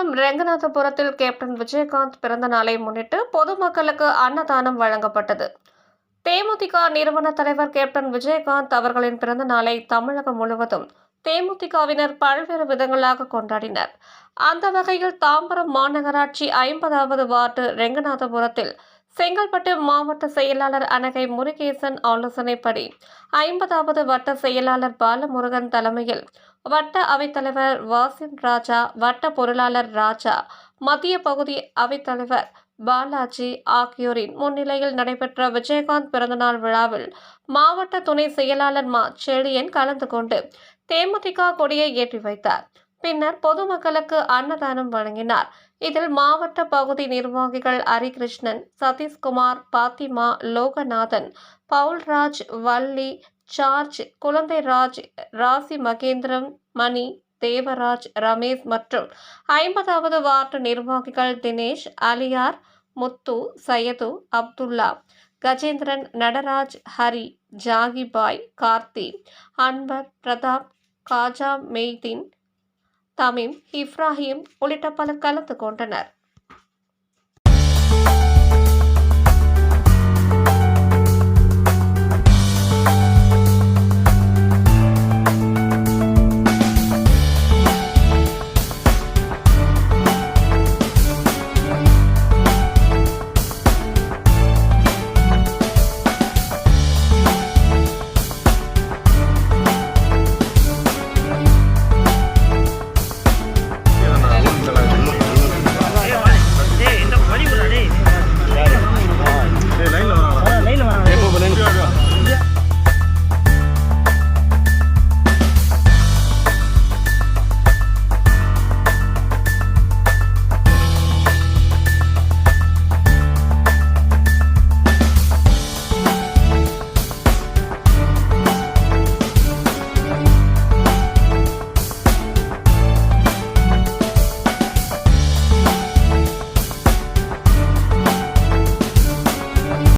Tambaram ரெங்கநாதபுரத்தில் captain Vijayakanth பிறந்த நாளை முன்னிட்டு பொதுமக்களுக்கு அன்னதானம் வழங்கப்பட்டது. தேமுதிக நிறுவன தலைவர் கேப்டன் விஜயகாந்த் அவர்களின் பிறந்த நாளை தமிழகம் முழுவதும் தேமுதிகவினர் பல்வேறு விதங்களாக கொண்டாடினர். அந்த வகையில் தாம்பரம் மாநகராட்சி 50வது வார்டு ரெங்கநாதபுரத்தில் செங்கல்பட்டு மாவட்ட செயலாளர் அனகை முருகேசன் ஆலோசனைப்படி 50வது வட்ட செயலாளர் பாலமுருகன் தலைமையில் வட்ட அவைத்தலைவர் வாசிம் ராஜா, வட்ட பொருளாளர் ராஜா, மத்திய பகுதி அவைத்தலைவர் பாலாஜி ஆகியோரின் முன்னிலையில் நடைபெற்ற விஜயகாந்த் பிறந்தநாள் விழாவில் மாவட்ட துணை செயலாளர் மா செழியன் கலந்து கொண்டு தேமுதிக கொடியை ஏற்றி வைத்தார். பின்னர் பொதுமக்களுக்கு அன்னதானம் வழங்கினார். இதில் மாவட்ட பகுதி நிர்வாகிகள் ஹரிகிருஷ்ணன், சதீஷ்குமார், பாத்திமா, லோகநாதன், பவுல்ராஜ், வள்ளி, ஜார்ஜ், குழந்தைராஜ், ராசி மகேந்திரம், மணி, தேவராஜ், ரமேஷ் மற்றும் 50வது வார்டு நிர்வாகிகள் தினேஷ், அலியார், முத்து, சையது, அப்துல்லா, கஜேந்திரன், நடராஜ், ஹரி, ஜாகிபாய், கார்த்தி, அன்வர், பிரதாப், காஜா மெய்தீன், தமீம், இப்ராஹிம் உள்ளிட்ட பலர் கலந்து கொண்டனர்.